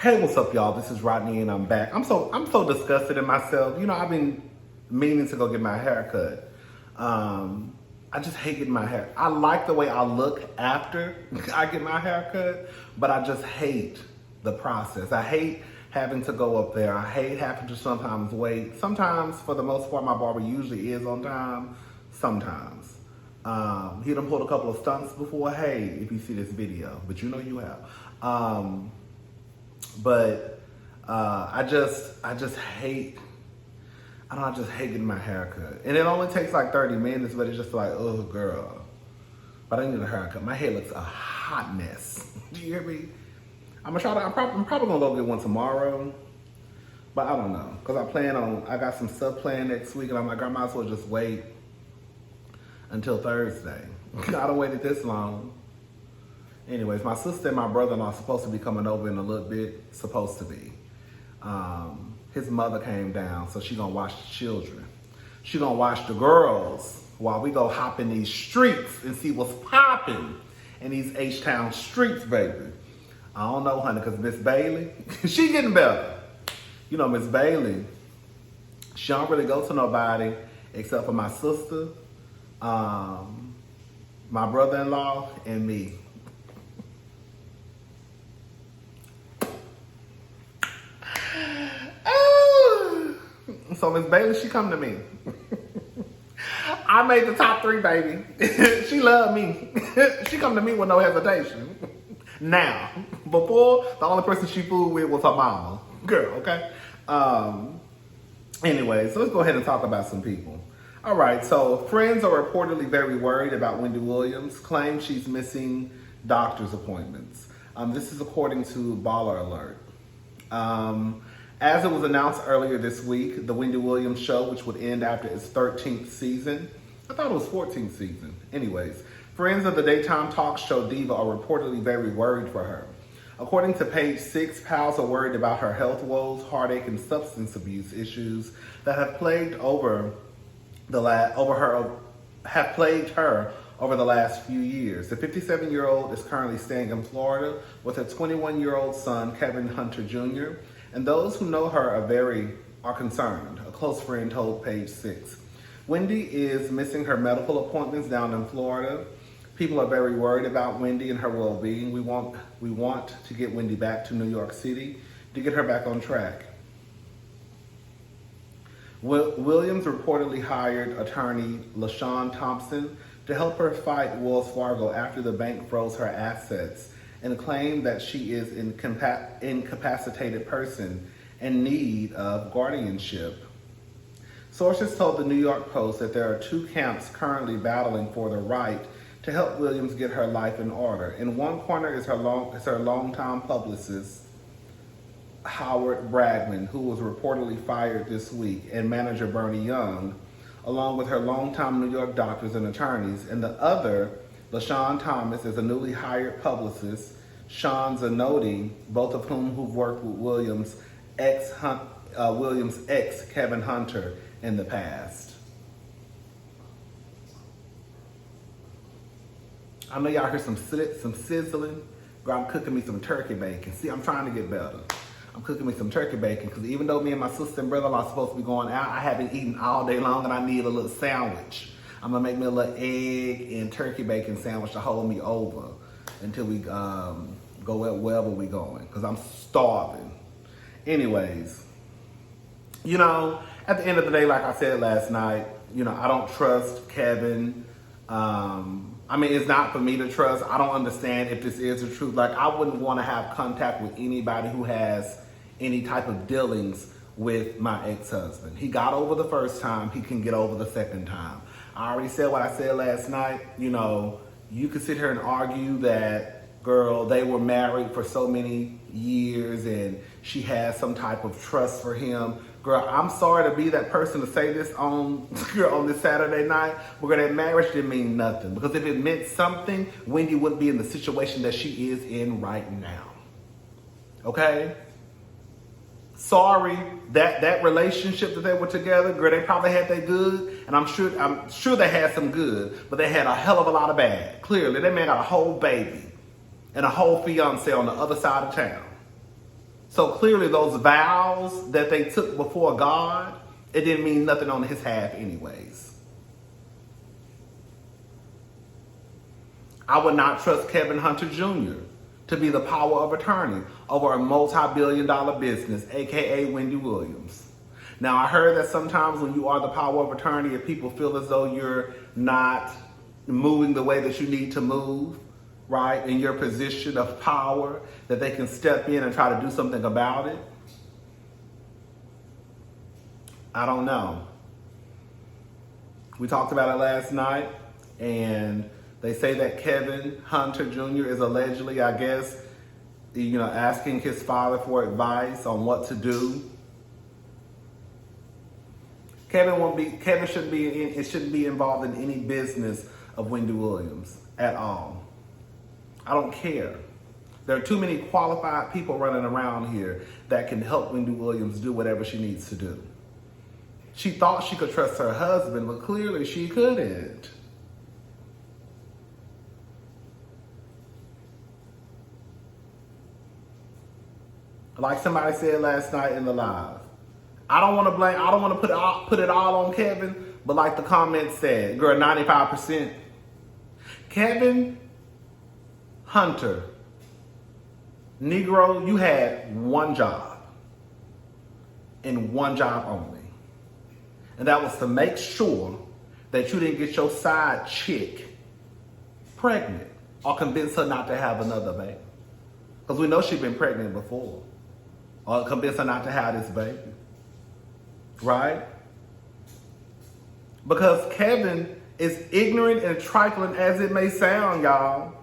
Hey, what's up, y'all? This is Rodney, and I'm back. I'm so disgusted in myself. You know, I've been meaning to go get my hair cut. I just hate getting my hair. I like the way I look after I get my hair cut, but I just hate the process. I hate having to go up there. I hate having to sometimes wait. Sometimes, for the most part, my barber usually is on time. Sometimes. He done pulled a couple of stunts before. Hey, if you see this video, but you know you have. I just hate, I just hate getting my hair cut. And it only takes like 30 minutes, but it's just like, oh girl. But I need a haircut. My hair looks a hot mess. Do you hear me? I'm probably gonna go get one tomorrow. But I don't know. Cause I got some stuff planned next week and I'm like, I might as well just wait until Thursday. I don't waited this long. Anyways, my sister and my brother-in-law are supposed to be coming over in a little bit. Supposed to be. His mother came down, so she gonna watch the children. She gonna watch the girls while we go hop in these streets and see what's popping in these H-Town streets, baby. I don't know, honey, because Miss Bailey, she getting better. You know, Miss Bailey, she don't really go to nobody except for my sister, my brother-in-law, and me. So Miss Bailey, she come to me. I made the top 3, baby. She loved me. She come to me with no hesitation. Now, before, the only person she fooled with was her mama. Girl, okay? Anyway, so let's go ahead and talk about some people. All right, so friends are reportedly very worried about Wendy Williams, claim she's missing doctor's appointments. This is according to Baller Alert. As it was announced earlier this week, the Wendy Williams show, which would end after its 13th season. I thought it was 14th season. Anyways, friends of the daytime talk show diva are reportedly very worried for her. According to Page 6, pals are worried about her health woes, heartache, and substance abuse issues that have plagued her over the last few years. The 57-year-old is currently staying in Florida with her 21-year-old son, Kevin Hunter Jr., and those who know her are concerned, a close friend told Page 6. Wendy is missing her medical appointments down in Florida. People are very worried about Wendy and her well-being. We want to get Wendy back to New York City to get her back on track. Williams reportedly hired attorney LaShawn Thompson to help her fight Wells Fargo after the bank froze her assets and claimed that she is an incapacitated person in need of guardianship. Sources told the New York Post that there are 2 camps currently battling for the right to help Williams get her life in order. In one corner is her longtime publicist, Howard Bragman, who was reportedly fired this week, and manager Bernie Young, along with her longtime New York doctors and attorneys. And the other, LaShawn Thomas, is a newly hired publicist, Sean Zanotti, both of who've worked with Williams' ex Kevin Hunter in the past. I know y'all heard some sizzling. Girl, I'm cooking me some turkey bacon. See, I'm trying to get better. I'm cooking me some turkey bacon because even though me and my sister and brother-in-law are supposed to be going out, I haven't eaten all day long and I need a little sandwich. I'm gonna make me a little egg and turkey bacon sandwich to hold me over until we go wherever we going, because I'm starving. Anyways, you know, at the end of the day, like I said last night, you know, I don't trust Kevin. I mean, it's not for me to trust. I don't understand if this is the truth. Like, I wouldn't want to have contact with anybody who has any type of dealings with my ex-husband. He got over the first time, he can get over the second time. I already said what I said last night. You know, you could sit here and argue that, girl, they were married for so many years and she has some type of trust for him. Girl, I'm sorry to be that person to say this on this Saturday night, but girl, that marriage didn't mean nothing. Because if it meant something, Wendy wouldn't be in the situation that she is in right now. Okay? Sorry, that relationship that they were together, girl, they probably had their good, and I'm sure they had some good, but they had a hell of a lot of bad. Clearly, that man got a whole baby and a whole fiance on the other side of town. So clearly those vows that they took before God, it didn't mean nothing on his half anyways. I would not trust Kevin Hunter Jr. to be the power of attorney over a multi-billion-dollar business, aka Wendy Williams. Now, I heard that sometimes when you are the power of attorney, if people feel as though you're not moving the way that you need to move, right, in your position of power, that they can step in and try to do something about it. I don't know. We talked about it last night, and they say that Kevin Hunter Jr. is allegedly, I guess, asking his father for advice on what to do. Kevin shouldn't be involved in any business of Wendy Williams at all. I don't care. There are too many qualified people running around here that can help Wendy Williams do whatever she needs to do. She thought she could trust her husband, but clearly she couldn't. Like somebody said last night in the live, I don't want to put it all on Kevin, but like the comment said, girl, 95%. Kevin Hunter, Negro, you had one job and one job only. And that was to make sure that you didn't get your side chick pregnant or convince her not to have another baby. Because we know she's been pregnant before. Or convince her not to have this baby. Right? Because Kevin is ignorant and trifling as it may sound, y'all.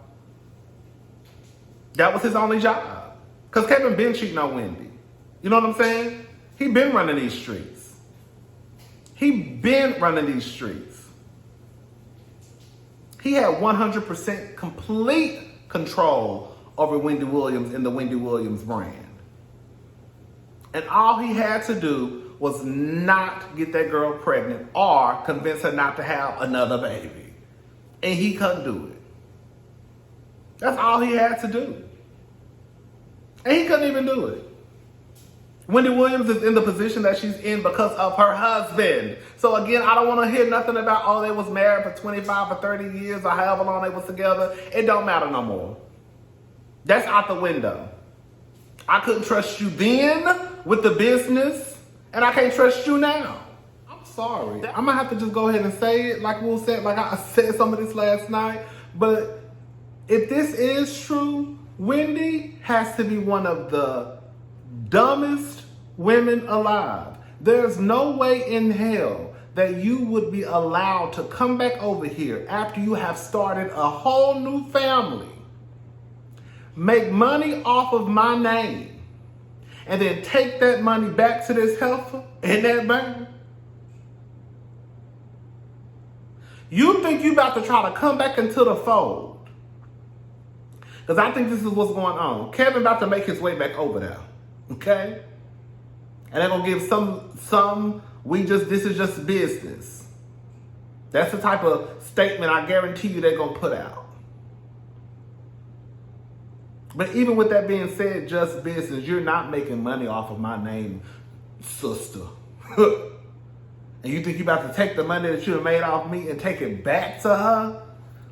That was his only job. Because Kevin been cheating on Wendy. You know what I'm saying? He been running these streets. He been running these streets. He had 100% complete control over Wendy Williams and the Wendy Williams brand. And all he had to do was not get that girl pregnant or convince her not to have another baby. And he couldn't do it. That's all he had to do. And he couldn't even do it. Wendy Williams is in the position that she's in because of her husband. So again, I don't want to hear nothing about, oh, they was married for 25 or 30 years or however long they was together. It don't matter no more. That's out the window. I couldn't trust you then with the business, and I can't trust you now. I'm sorry. I'm going to have to just go ahead and say it like Will said, like I said some of this last night. But if this is true, Wendy has to be one of the dumbest women alive. There's no way in hell that you would be allowed to come back over here after you have started a whole new family, make money off of my name, and then take that money back to this heifer and that baby. You think you about to try to come back into the fold? Because I think this is what's going on. Kevin about to make his way back over there. Okay? And they're going to give this is just business. That's the type of statement I guarantee you they're going to put out. But even with that being said, just business, you're not making money off of my name, sister. And you think you're about to take the money that you have made off me and take it back to her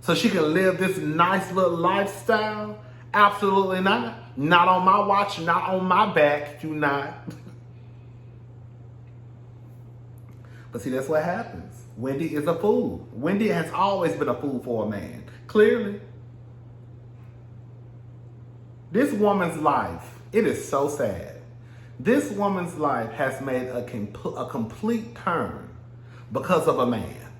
so she can live this nice little lifestyle? Absolutely not. Not on my watch, not on my back, you not. But see, that's what happens. Wendy is a fool. Wendy has always been a fool for a man. Clearly. This woman's life, it is so sad. This woman's life has made a complete turn because of a man.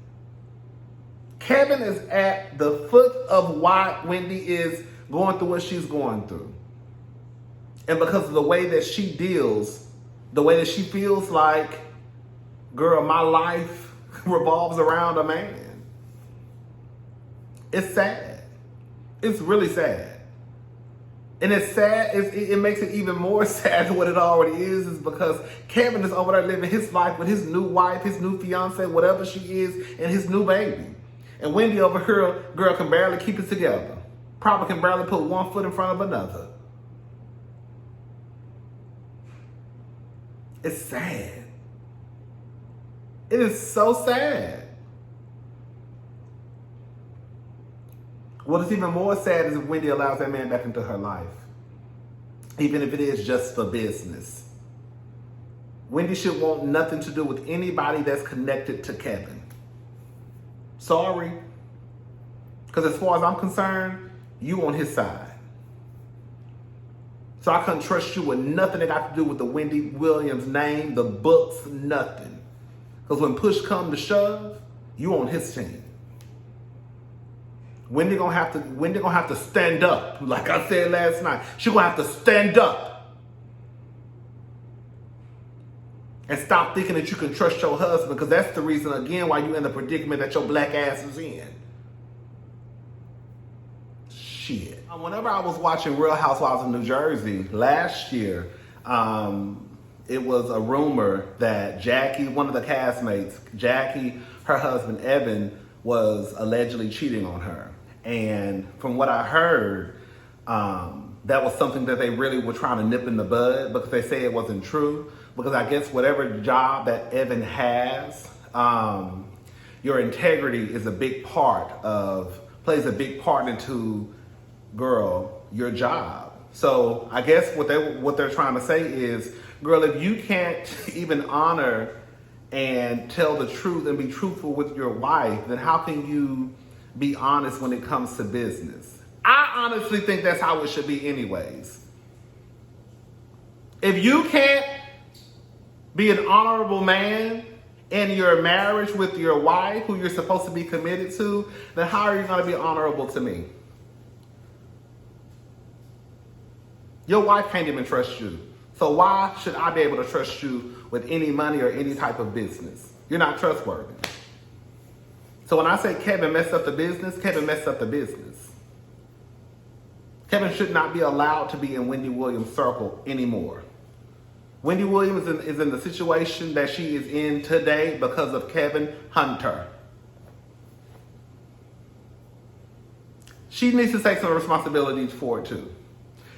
Kevin is at the foot of why Wendy is going through what she's going through. And because of the way that she deals, the way that she feels like, girl, my life revolves around a man. It's sad. It's really sad. And it's sad, it makes it even more sad than what it already is because Kevin is over there living his life with his new wife, his new fiance, whatever she is, and his new baby. And Wendy over here, girl, can barely keep it together. Probably can barely put one foot in front of another. It's sad. It is so sad. What is even more sad is if Wendy allows that man back into her life, even if it is just for business. Wendy should want nothing to do with anybody that's connected to Kevin. Sorry. Because as far as I'm concerned, you on his side. So I couldn't trust you with nothing that got to do with the Wendy Williams name, the books, nothing. Because when push come to shove, you on his team. Wendy gonna have to stand up. Like I said last night, she gonna have to stand up and stop thinking that you can trust your husband, because that's the reason again why you in the predicament that your black ass is in. Shit. Whenever I was watching Real Housewives of New Jersey last year, it was a rumor that Jackie, one of the castmates, Jackie, her husband Evan, was allegedly cheating on her. And from what I heard, that was something that they really were trying to nip in the bud, because they say it wasn't true. Because I guess whatever job that Evan has, your integrity is plays a big part into, girl, your job. So I guess what they're trying to say is, girl, if you can't even honor and tell the truth and be truthful with your wife, then how can you be honest when it comes to business? I honestly think that's how it should be anyways. If you can't be an honorable man in your marriage with your wife, who you're supposed to be committed to, then how are you going to be honorable to me? Your wife can't even trust you. So why should I be able to trust you with any money or any type of business? You're not trustworthy. So when I say Kevin messed up the business, Kevin messed up the business. Kevin should not be allowed to be in Wendy Williams' circle anymore. Wendy Williams is in the situation that she is in today because of Kevin Hunter. She needs to take some responsibility for it too.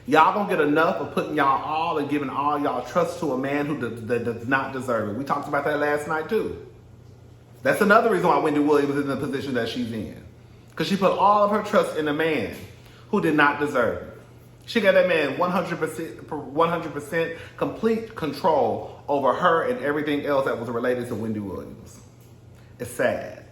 Y'all don't get enough of putting y'all all and giving all y'all trust to a man that does not deserve it. We talked about that last night too. That's another reason why Wendy Williams is in the position that she's in. Because she put all of her trust in a man who did not deserve it. She got that man 100% complete control over her and everything else that was related to Wendy Williams. It's sad.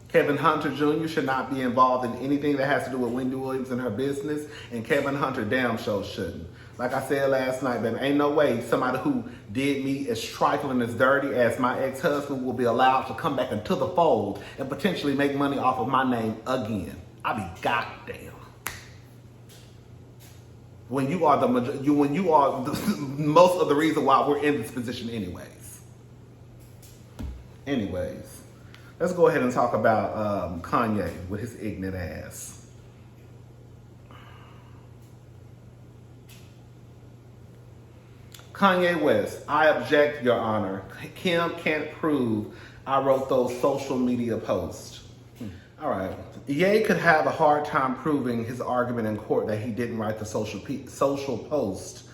Kevin Hunter Jr. should not be involved in anything that has to do with Wendy Williams and her business, and Kevin Hunter damn sure shouldn't. Like I said last night, baby, ain't no way somebody who did me as trifling, as dirty as my ex-husband will be allowed to come back into the fold and potentially make money off of my name again. I be goddamn. When you are most of the reason why we're in this position anyways. Let's go ahead and talk about Kanye with his ignorant ass. Kanye West, I object, Your Honor. Kim can't prove I wrote those social media posts. All right. Ye could have a hard time proving his argument in court that he didn't write the social post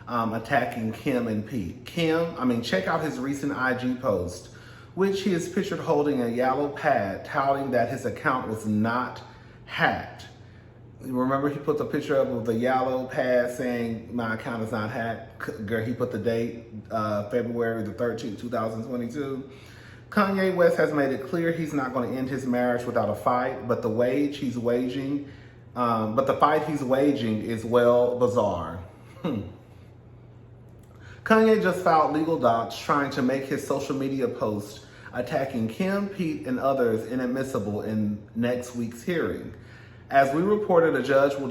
attacking Kim and Pete. Check out his recent IG post, which he is pictured holding a yellow pad touting that his account was not hacked. Remember he put the picture up of the yellow pad saying my account is not hacked. Girl, he put the date, February the 13th, 2022. Kanye West has made it clear he's not going to end his marriage without a fight, but the fight he's waging is, well, bizarre. Kanye just filed legal docs trying to make his social media post attacking Kim, Pete, and others inadmissible in next week's hearing. As we reported, a judge will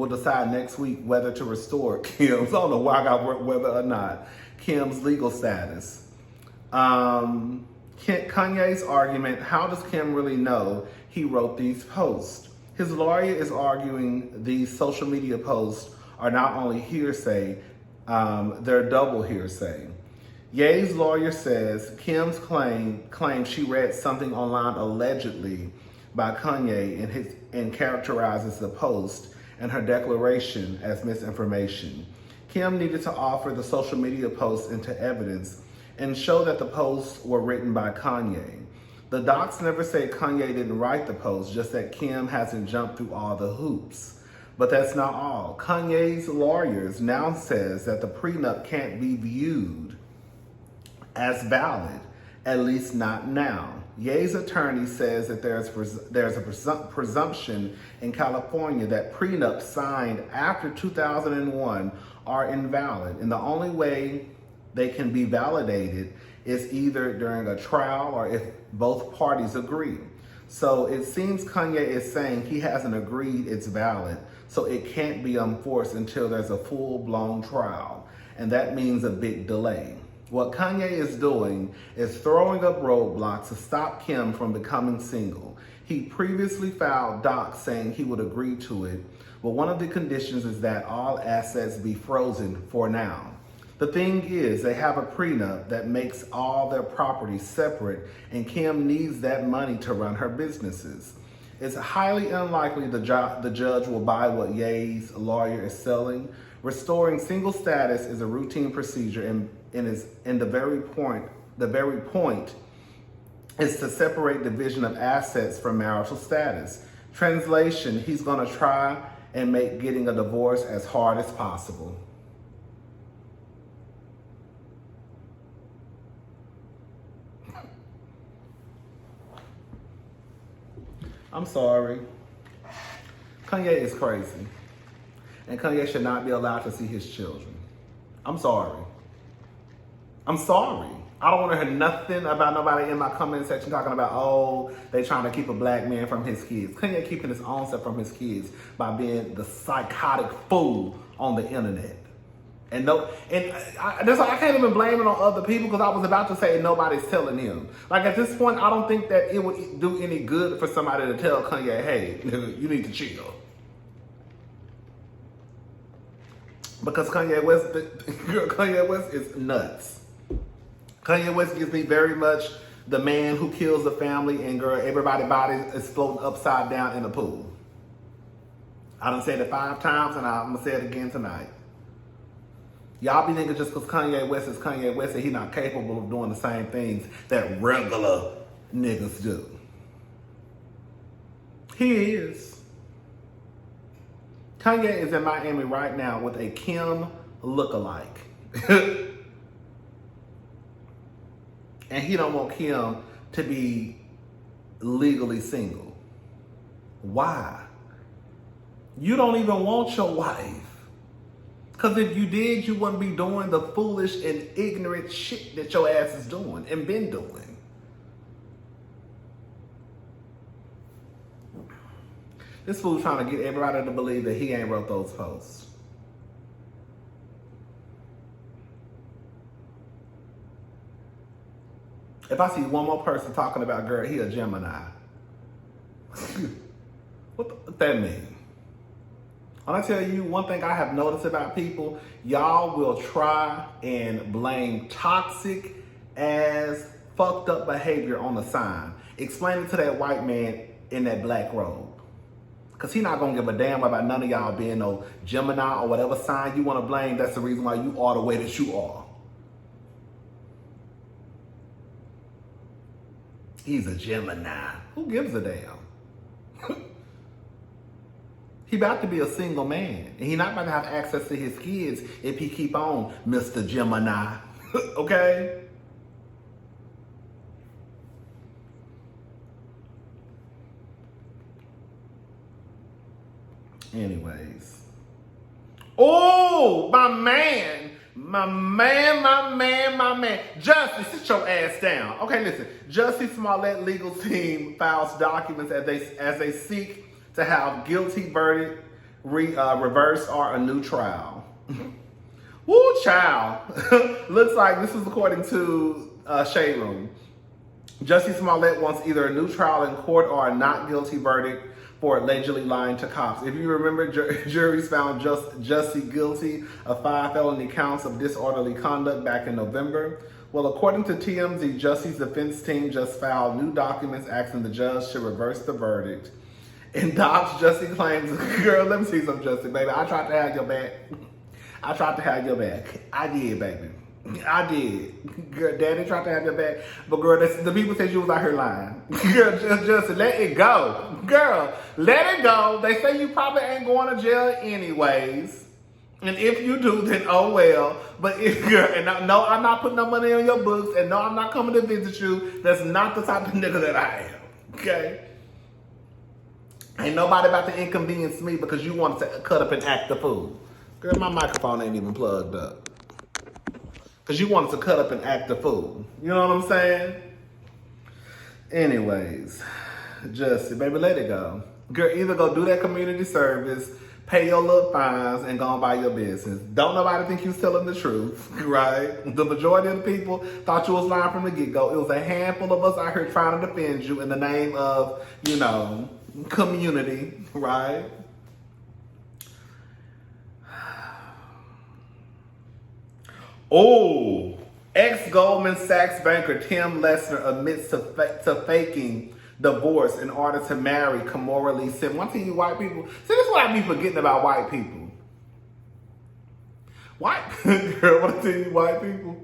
decide next week whether to restore Kim's. I don't know why I got whether or not Kim's legal status. Kanye's argument: how does Kim really know he wrote these posts? His lawyer is arguing these social media posts are not only hearsay, they're double hearsay. Ye's lawyer says Kim's claim she read something online allegedly by Kanye and characterizes the post and her declaration as misinformation. Kim needed to offer the social media posts into evidence and show that the posts were written by Kanye. The docs never say Kanye didn't write the post, just that Kim hasn't jumped through all the hoops. But that's not all. Kanye's lawyers now says that the prenup can't be viewed as valid, at least not now. Ye's attorney says that there's a presumption in California that prenups signed after 2001 are invalid, and the only way they can be validated is either during a trial or if both parties agree. So it seems Kanye is saying he hasn't agreed it's valid, so it can't be enforced until there's a full-blown trial, and that means a big delay. What Kanye is doing is throwing up roadblocks to stop Kim from becoming single. He previously filed docs saying he would agree to it, but one of the conditions is that all assets be frozen for now. The thing is, they have a prenup that makes all their property separate, and Kim needs that money to run her businesses. It's highly unlikely the judge will buy what Ye's lawyer is selling. Restoring single status is a routine procedure, and the very point is to separate division of assets from marital status. Translation: he's going to try and make getting a divorce as hard as possible. I'm sorry. Kanye is crazy. And Kanye should not be allowed to see his children. I'm sorry. I'm sorry. I don't want to hear nothing about nobody in my comment section talking about, oh, they trying to keep a black man from his kids. Kanye keeping his own stuff from his kids by being the psychotic fool on the internet. I can't even blame it on other people, because I was about to say nobody's telling him. Like, at this point, I don't think that it would do any good for somebody to tell Kanye, hey, nigga, you need to chill. Because Kanye West is nuts. Kanye West gives me very much the man who kills the family and girl, everybody's body is floating upside down in the pool. I done said it 5 times and I'm gonna say it again tonight. Y'all be thinking just because Kanye West is Kanye West that he's not capable of doing the same things that regular niggas do. He is. Kanye is in Miami right now with a Kim lookalike. And he don't want Kim to be legally single. Why? You don't even want your wife. Because if you did, you wouldn't be doing the foolish and ignorant shit that your ass is doing and been doing. This fool's trying to get everybody to believe that he ain't wrote those posts. If I see one more person talking about, girl, he a Gemini. What that mean? When I tell you one thing I have noticed about people, y'all will try and blame toxic as fucked up behavior on a sign. Explain it to that white man in that black robe. Because he not going to give a damn about none of y'all being no Gemini or whatever sign you want to blame. That's the reason why you are the way that you are. He's a Gemini. Who gives a damn? He about to be a single man. And he not about to have access to his kids if he keep on Mr. Gemini. Okay? Anyways. Oh, my man. Jussie, sit your ass down. Okay, listen. Jussie Smollett legal team files documents as they seek to have guilty verdict reversed or a new trial. Woo, child. Looks like this is according to Shade Room. Jussie Smollett wants either a new trial in court or a not guilty verdict for allegedly lying to cops. If you remember, juries found Jussie guilty of 5 felony counts of disorderly conduct back in November. Well, according to TMZ, Jussie's defense team just filed new documents asking the judge to reverse the verdict. And Dobbs Jussie claims, girl, let me see some Jussie, baby. I tried to have your back. I tried to have your back. I did, baby. I did. Girl, daddy tried to have your back. But girl, the people said you was out here lying. Girl, just let it go. Girl, let it go. They say you probably ain't going to jail anyways. And if you do, then oh well. But if girl, and no, I'm not putting no money on your books, and no, I'm not coming to visit you. That's not the type of nigga that I am. Okay? Ain't nobody about to inconvenience me because you wanted to cut up and act the fool. Girl, my microphone ain't even plugged up. Because you wanted to cut up and act the fool. You know what I'm saying? Anyways, Jussie, baby, let it go. Girl, either go do that community service, pay your little fines, and go on by your business. Don't nobody think you telling the truth, right? The majority of the people thought you was lying from the get-go. It was a handful of us out here trying to defend you in the name of, you know, community, right? Oh, ex-Goldman Sachs banker Tim Leissner admits to faking divorce in order to marry Kimora Lee Simmons. One thing you white people, see, this is what I be forgetting about white people. Girl, what I tell you, white people?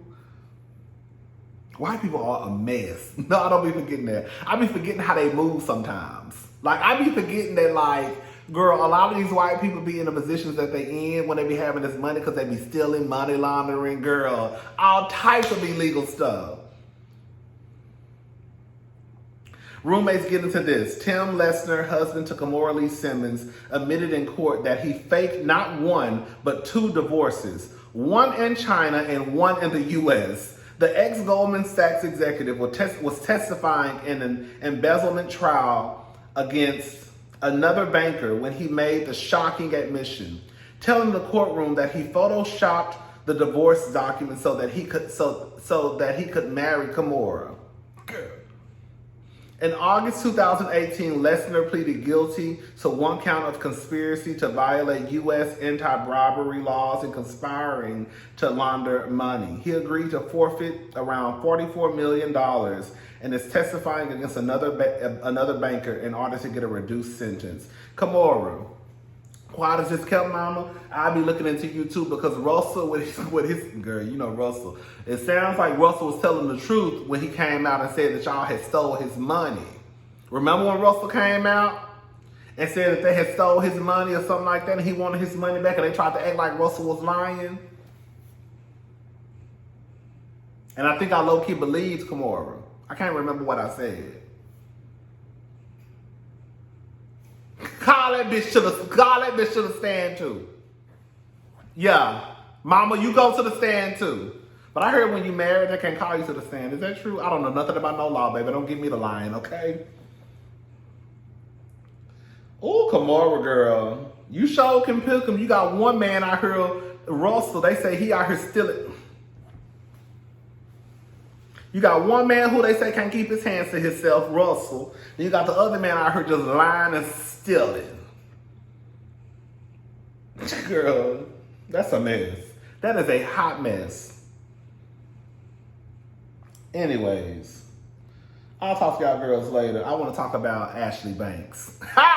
White people are a mess. No, I don't be forgetting that. I be forgetting how they move sometimes. Like, I be forgetting that, like, girl, a lot of these white people be in the positions that they in when they be having this money because they be stealing, money laundering, girl. All types of illegal stuff. Roommates get into this. Tim Leissner, husband to Kimora Lee Simmons, admitted in court that he faked not one, but 2 divorces. One in China and one in the U.S. The ex-Goldman Sachs executive was testifying in an embezzlement trial against another banker when he made the shocking admission, telling the courtroom that he photoshopped the divorce document so that he could marry Kimora. In August 2018, Leissner pleaded guilty to 1 count of conspiracy to violate U.S. anti-bribery laws and conspiring to launder money. He agreed to forfeit around $44 million and is testifying against another banker in order to get a reduced sentence. Kimora, quiet as this kept, mama. I'll be looking into you too because Russell with his girl, you know Russell. It sounds like Russell was telling the truth when he came out and said that y'all had stole his money. Remember when Russell came out and said that they had stole his money or something like that and he wanted his money back and they tried to act like Russell was lying? And I think I low-key believed Kimora. I can't remember what I said. Call that bitch to the stand too. Yeah. Mama, you go to the stand too. But I heard when you married, they can't call you to the stand. Is that true? I don't know nothing about no law, baby. Don't give me the line, okay? Ooh, Kimora, girl. You sure can pick him. You got one man out here, Russell. They say he out here stealing. You got one man who they say can't keep his hands to himself, Russell. Then you got the other man out here just lying and stealing. Girl, that's a mess. That is a hot mess. Anyways, I'll talk to y'all girls later. I want to talk about Ashley Banks. Ha!